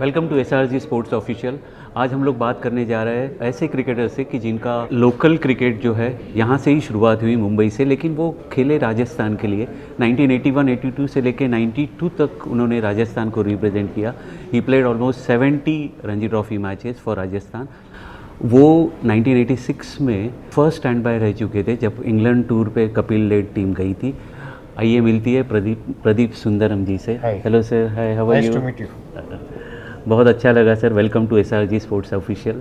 Welcome to SRG sports official. आज हम लोग बात करने जा रहे हैं ऐसे क्रिकेटर से कि जिनका लोकल क्रिकेट जो है यहाँ से ही शुरुआत हुई मुंबई से, लेकिन वो खेले राजस्थान के लिए। 1981-82 से लेके 92 तक उन्होंने राजस्थान को रिप्रेजेंट किया। He played almost 70 Ranji trophy matches for Rajasthan. वो 1986 में फर्स्ट स्टैंड बाय रह चुके थे जब इंग्लैंड टूर पे कपिल लेड टीम गई थी। आइए मिलती है प्रदीप सुंदरम जी से। Hello sir, hi, how are you? बहुत अच्छा लगा sir. Welcome to SRG sports official.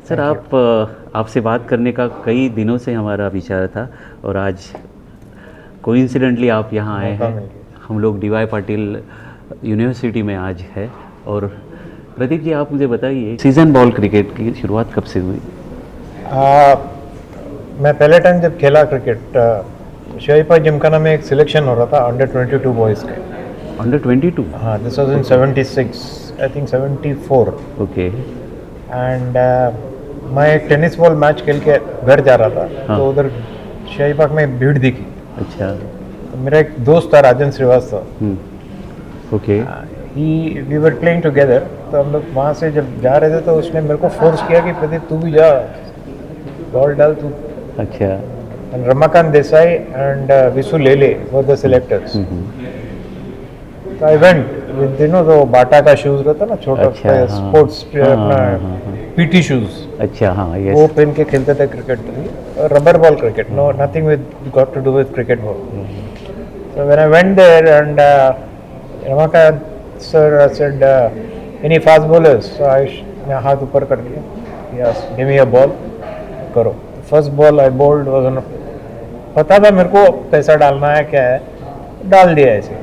Sir आपसे बात करने का कई दिनों से हमारा विचार था और आज कोइंसिडेंटली आप यहाँ आए हैं। हम लोग DY पाटिल यूनिवर्सिटी में आज है। और प्रदीप जी, आप मुझे बताइए, सीज़न बॉल क्रिकेट की शुरुआत कब से हुई? मैं पहले टाइम जब खेला क्रिकेट, शहीपा जिमखाना में एक सिलेक्शन हो रहा था अंडर 22 बॉयज़ के। अंडर 22? हाँ, this was in 76, I think 74। Okay. And मैं एक टेनिस बॉल मैच खेल के घर जा रहा था। हाँ. तो उधर शहीपाक में भीड़ दिखी। अच्छा। तो मेरा एक दोस्त था Rajan Shrivastava. Okay. We were playing together. तो हम लोग वहाँ से जब जा रहे थे तो उसने मेरे को फोर्स किया कि प्रदीप तू भी जा, बॉल डाल तू। अच्छा। एंड रमाकांत देसाई एंड विशु लेले वर द सिलेक्टर्स। तो आई वेंट विद तो बाटा का शूज रहता ना, छोटा स्पोर्ट्स पीटी शूज। अच्छा, हाँ, यस। वो पहन के खेलते थे cricket. Rubber ball cricket, no nothing with got to do with cricket ball. So when I went there and Ramakant sir said any fast bowlers, so मैं हाथ ऊपर कर दिया, yes give me a ball, करो। First ball I bowled was on, पता था मेरे को कैसा डालना है क्या है, डाल दिया। ऐसे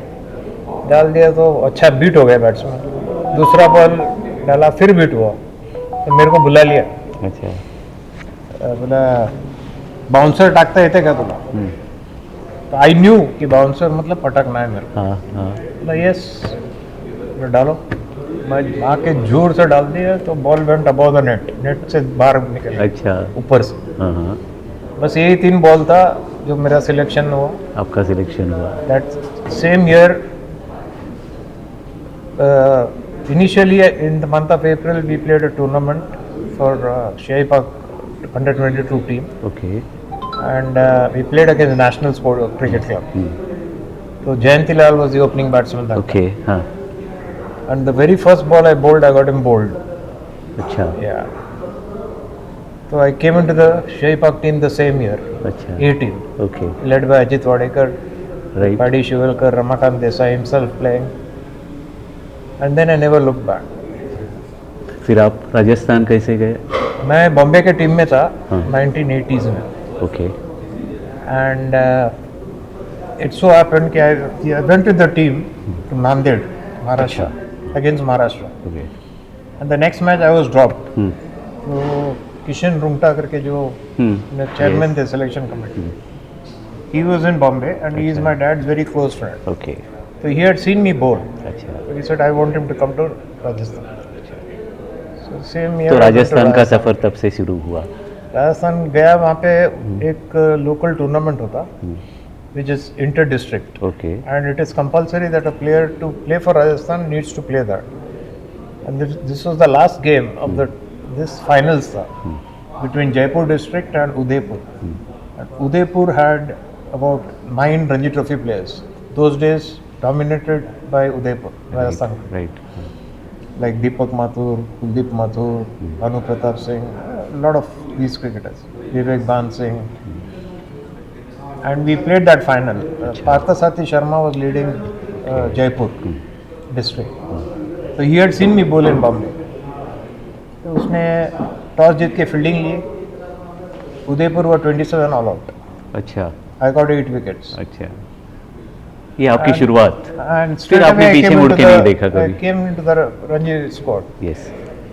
डाल दिया तो अच्छा बीट हो गया बैट्समैन। दूसरा बॉल डाला, फिर बीट हुआ तो मेरे को बुला लिया। अच्छा। बोला बाउंसर टाकता येते का तुला? तो आई न्यू कि बाउंसर मतलब पटकना है मेरे को। बोला यस, डालो। मैं आके जोर से डाल दिया तो ball went above the net, net से बाहर निकल। अच्छा। ऊपर से। हाँ। बस यही 3 बॉल था जो मेरा सिलेक्शन हुआ। आपका सिलेक्शन हुआ that same year. Initially in the month of April we played a tournament for Shaipak under 22 team. Okay. And we played against the National Sport Cricket Club. So Jayanti Lal was the opening batsman that time. Okay. And the very first ball I bowled, I got him bowled. Acha. Yeah. So I came into the Shaipak team the same year. Acha. 18. Okay. Led by Ajit Wadekar, right. Paddy Shivalkar, Ramakant Desai himself playing. And then I never looked back. फिर आप राजस्थान कैसे गए? मैं बॉम्बे के team में था 1980s में। Okay. And it so happened कि I went with the team to Nanded, Maharashtra, against Maharashtra. Okay. And the next match I was dropped. तो किशन रुंगटा करके जो चेयरमैन थे selection committee, he was in Bombay and he is my dad's very close friend. Okay. So he had seen me bowl. अच्छा. So he said I want him to come to Rajasthan. So same year. तो राजस्थान का सफर तब से शुरू हुआ? राजस्थान गया, वहाँ पे एक लोकल टूर्नामेंट होता, which is inter district. Okay. And it is compulsory that a player to play for Rajasthan needs to play that. And this was the last game of this finals tha, between Jaipur district and Udaipur. And Udaipur had about 9 Ranji Trophy players. Those days dominated by Udaipur, Rajasthan. Right. Like Deepak Mathur, Kuldeep Mathur, Bhanu Pratap Singh, a lot of these cricketers. Vivek Ban Singh. And we played that final. Parthasathi Sharma was leading Jaipur district. So he had seen me bowl in Bombay. तो उसने toss जीत के fielding ली। उदयपुर हुआ 27 all out. अच्छा। I got 8 wickets. अच्छा। ये आपकी शुरुआत। फिर आपने पीछे मुड़ के नहीं देखा कभी? I came into the Ranji squad. Yes.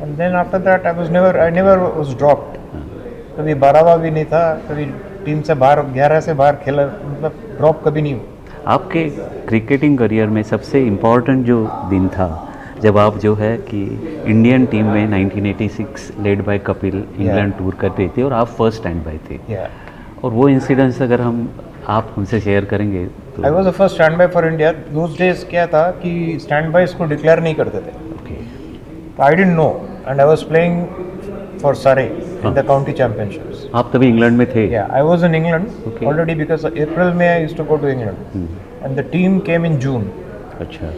And then after that I never was dropped. कभी 12वां भी नहीं था, कभी टीम से बाहर 11 से बाहर खेला, मतलब ड्रॉप कभी नहीं हुआ। आपके क्रिकेटिंग करियर में सबसे इम्पोर्टेंट जो दिन था जब आप जो है कि इंडियन टीम में 1986 led by Kapil England tour कर रहे थे और आप फर्स्ट स्टैंड बाय थे। और वो इंसिडेंट्स अगर आप हमसे शेयर करेंगे तो। I was the first stand by for India. Those days क्या था कि स्टैंड बाय को डिक्लेयर नहीं करते थे। I didn't know, and I was playing for Surrey in the county championships. आप तभी इंग्लैंड में थे? Yeah, I was in England Okay. already because April, May I used to go to England, and the team came in June. अच्छा.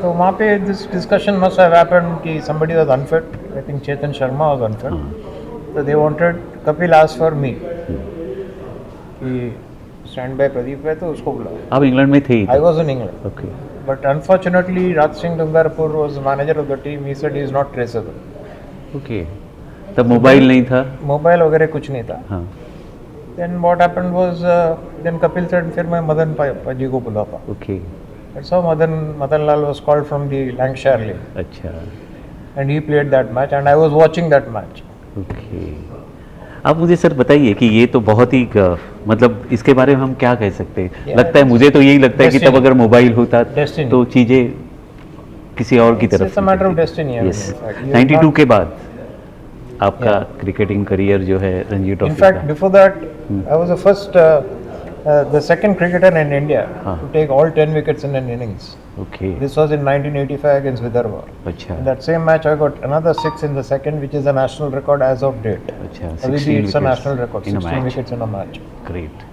So वहाँ पे this discussion must have happened कि somebody was unfit. I think Chetan Sharma was unfit. So they wanted, Kapil asked for me कि stand by Pradeep है तो उसको बुलाओ. आप इंग्लैंड में थे ही? I was in England. Okay. But unfortunately, Raj Singh Dungarpur was manager of the team. He said he is not traceable. Okay. तब mobile नहीं था? मोबाइल वगैरह कुछ नहीं था. हाँ. Then what happened was, then Kapil said फिर मैं मदन पाजी को बुलाता. Okay. That's how Madan Lal was called from the Lancashire League, अच्छा. and he played that match, and I was watching that match. Okay. आप मुझे सर बताइए कि ये तो बहुत ही मतलब इसके बारे में हम क्या कह सकते हैं? Yeah, लगता है, मुझे तो यही लगता है कि तब destiny. अगर मोबाइल होता Destiny. तो चीज़ें किसी और की तरफ It's a matter of destiny. I mean, yes. in fact. You 92 not- के बाद आपका क्रिकेटिंग करियर जो है रणजी In ट्रॉफी fact, का. before that, I was the second cricketer in India to take all 10 wickets in an innings. Okay. This was in 1985 against Vidarbha. अच्छा. In that same match, I got another 6 in the second, which is a national record as of date. अच्छा. Abhi bhi 16 it's a wickets national record, in a 16 match. wickets in a match. Great.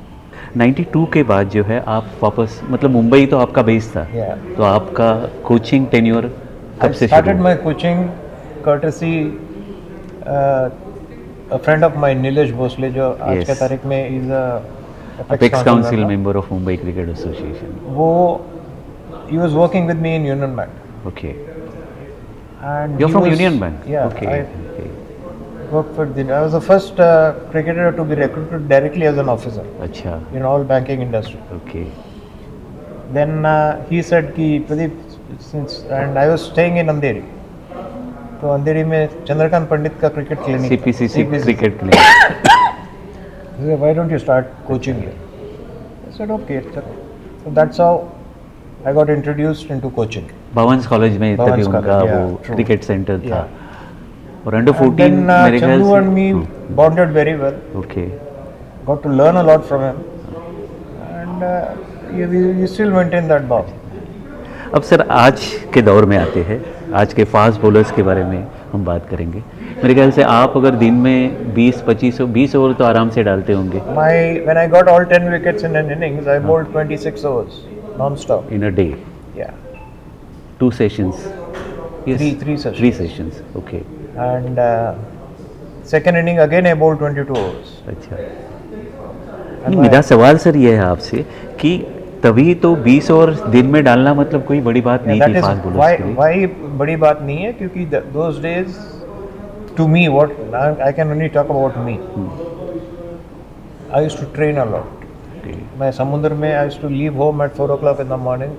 92 के बाद जो है आप वापस, मतलब मुंबई तो आपका बेस था, Yeah. तो आपका कोचिंग टेन्योर कब I से started शुरू? my coaching courtesy a friend of mine, Nilesh Bhosle, जो आज Yes. के तारीख में is a apex council member of Mumbai cricket association. वो he was working with me in Union Bank. Okay. And You're he from was- Union Bank? Yeah, Okay. I Okay. worked with I was the first cricketer to be recruited directly as an officer अच्छा. in all banking industry. Okay. Then he said कि Pradeep, since and I was staying in Andheri, तो अंधेरी में चंद्रकांत पंडित का cricket clinic CPCC cricket clinic. Why don't you start coaching here? I said okay. So that's how I got introduced into coaching. Bhavans college में तभी Bhavans उनका College, yeah, वो true. Cricket centre था. Yeah. और under And 14 then मेरे ख्याल Chandu से. and me bonded very well. Okay. Got to learn a lot from him, and we still maintain that bond. अब सर आज के दौर में आते हैं, आज के फास्ट बॉलर्स के बारे में हम बात करेंगे. मेरे ख्याल से आप अगर दिन में 20 ओवर तो आराम से डालते होंगे When I got all 10 wickets in an innings, I bowled 26 overs non-stop. In a day. Yeah, 2 sessions. three sessions. 3 sessions. Okay. And second inning again I bowled 22 overs. अच्छा. And नहीं, मेरा सवाल सर ये है आपसे कि तभी तो 20 ओवर दिन में डालना मतलब कोई बड़ी बात नहीं that थी is फास्ट why बॉलर्स के लिए. why बड़ी बात नहीं है क्योंकि those days to me what I can only talk about me. I used to train a lot. Okay. मैं समुद्र में I used to leave home at 4 o'clock in the morning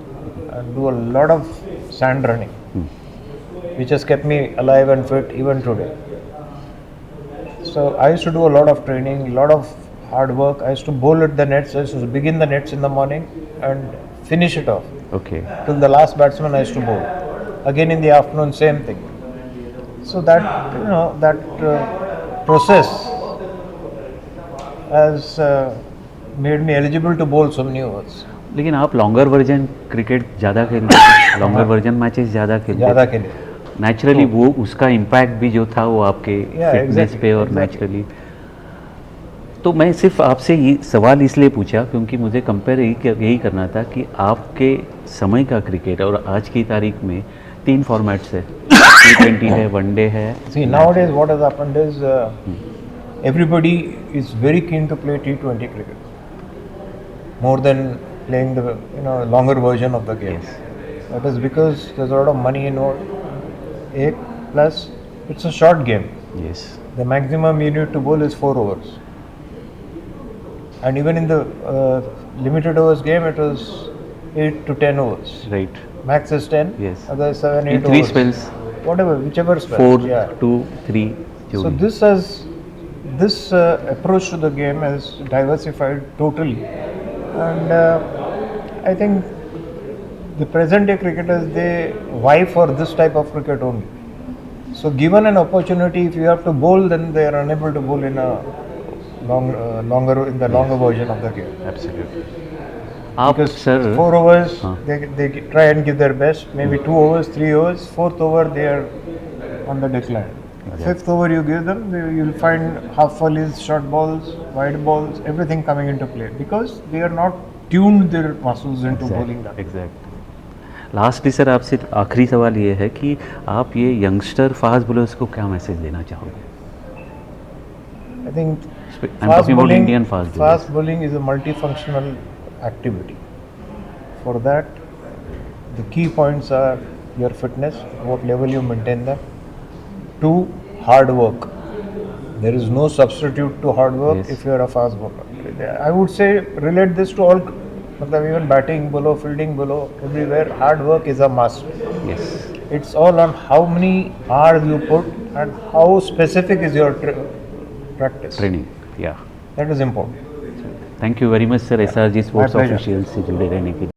and do a lot of sand running, which has kept me alive and fit even today. So I used to do a lot of training, a lot of hard work. I used to bowl at the nets. I used to begin the nets in the morning and finish it off okay. till the last batsman I used to bowl. Again in the afternoon, same thing. So that process has made me eligible to bowl so many overs. लेकिन आप longer version cricket ज़्यादा खेलते हैं, longer version matches ज़्यादा खेलते ज़्यादा हैं. के लिए. नेचुरली वो उसका इम्पैक्ट भी जो था वो आपके Yeah, फिटनेस exactly, पे और exactly. नेचुरली. तो मैं सिर्फ आपसे ये सवाल इसलिए पूछा क्योंकि मुझे कंपेयर यही करना था कि आपके समय का क्रिकेट और आज की तारीख में 3 फॉर्मेट्स है. T20 है, वनडे है. See, nowadays what has happened is everybody is very keen to play T20 cricket more than playing the longer version of the game. Yes. That is because there's a lot of money involved. Plus it's a short game. Yes. The maximum you need to bowl is 4 overs. And even in the limited overs game, it was 8 to 10 overs. Right. Max is 10. Yes. Other 7, 8 In 3 overs. spells, Whatever, whichever spell. 4, Yeah. 2, 3. जो So भी. this approach to the game has diversified totally, and I think the present day cricketers, they vie for this type of cricket only. So given an opportunity, if you have to bowl, then they are unable to bowl in a longer version of the game. Absolutely. आप Because sir 4 overs, हाँ. they try and give their best. Maybe 2 overs, 3 overs, 4th over they are on the decline. 5th over you give them, you'll find half volleys, short balls, wide balls, everything coming into play because they are not tuned their muscles into bowling that. Exact lastly sir आपसे आखिरी सवाल ये है कि आप ये youngster fast bowlers को क्या मैसेज देना चाहोगे? I think I'm talking about Indian fast bowlers. fast bowling is a multifunctional activity. For that, the key points are your fitness, what level you maintain them. 2, hard work. There is no substitute to hard work Yes. if you are a fast bowler. I would say relate this to all, even batting below, fielding below, everywhere. Hard work is a must. Yes It's all on how many hours you put and how specific is your practice. Training या That is important. Thank you very much sir SRG sports pleasure. Official से जुड़े रहने के लिए।